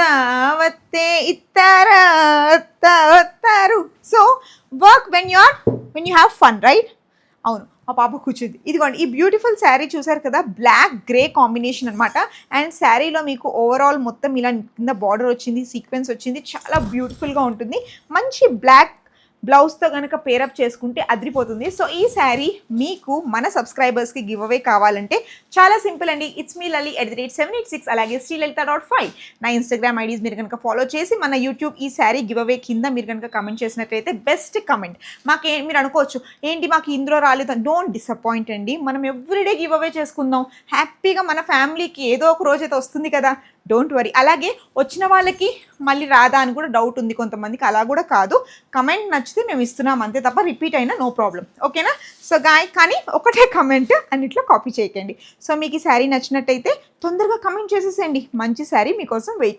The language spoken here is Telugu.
దావత్తే ఇత్తారా వస్తారు. So work when you have fun, right? అవును, మా పాప కూర్చుంది. ఇదిగోండి, ఈ బ్యూటిఫుల్ శారీ చూసారు కదా, బ్లాక్ గ్రే కాంబినేషన్ అనమాట. అండ్ శారీలో మీకు ఓవరాల్ మొత్తం ఇలా కింద బార్డర్ వచ్చింది, సీక్వెన్స్ వచ్చింది, చాలా బ్యూటిఫుల్గా ఉంటుంది. మంచి బ్లాక్ బ్లౌజ్తో కనుక పేరప్ చేసుకుంటే అదిరిపోతుంది. సో ఈ శారీ మీకు మన సబ్స్క్రైబర్స్కి గివ్ అవే కావాలంటే చాలా సింపుల్ అండి. ఇట్స్ మీ లలి @786, అలాగే శ్రీలలిత.5 నా ఇన్స్టాగ్రామ్ ఐడీస్ మీరు కనుక ఫాలో చేసి మన యూట్యూబ్ ఈ శారీ గివ్ అవే కింద మీరు కనుక కమెంట్ చేసినట్లయితే బెస్ట్ కమెంట్. మీరు అనుకోవచ్చు ఏంటి మాకు ఇందులో రాలేదు, డోంట్ డిసప్పాయింట్ అండి. మనం ఎవ్రీడే గివ్ అవే చేసుకుందాం, హ్యాపీగా మన ఫ్యామిలీకి ఏదో ఒక రోజు అయితే వస్తుంది కదా, డోంట్ వరీ. అలాగే వచ్చిన వాళ్ళకి మళ్ళీ రాదా అని కూడా డౌట్ ఉంది కొంతమందికి, అలా కూడా కాదు. కమెంట్ నచ్చితే మేము ఇస్తున్నాం అంతే తప్ప రిపీట్ అయినా నో ప్రాబ్లం, ఓకేనా? సో కానీ ఒకటే కమెంట్ అన్నిట్లో కాపీ చేయకండి. సో మీకు ఈ శారీ నచ్చినట్టయితే తొందరగా కమెంట్ చేసేసేయండి, మంచి శారీ మీకోసం వెయిట్.